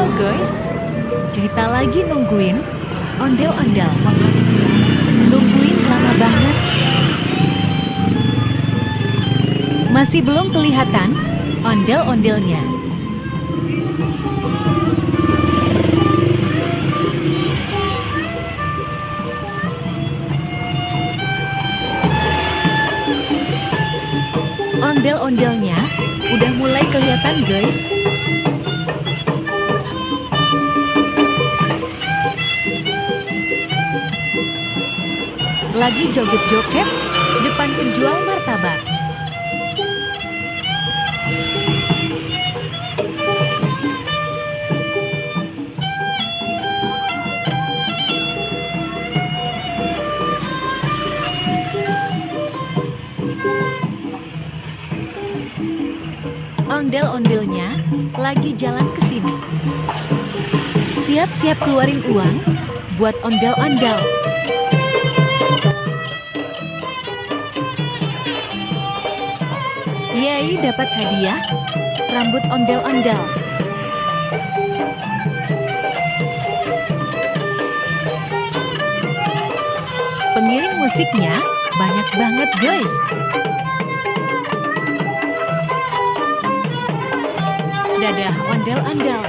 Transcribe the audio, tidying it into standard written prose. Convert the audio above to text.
Halo guys, cerita lagi nungguin ondel-ondel. Nungguin lama banget. Masih belum kelihatan ondel-ondelnya. Ondel-ondelnya udah mulai kelihatan guys. Lagi joget-joget depan penjual martabak. Ondel-ondelnya lagi jalan ke sini. Siap-siap keluarin uang buat ondel-ondel. Yeay, dapat hadiah rambut ondel-ondel. Pengiring musiknya banyak banget guys. Dadah ondel-ondel.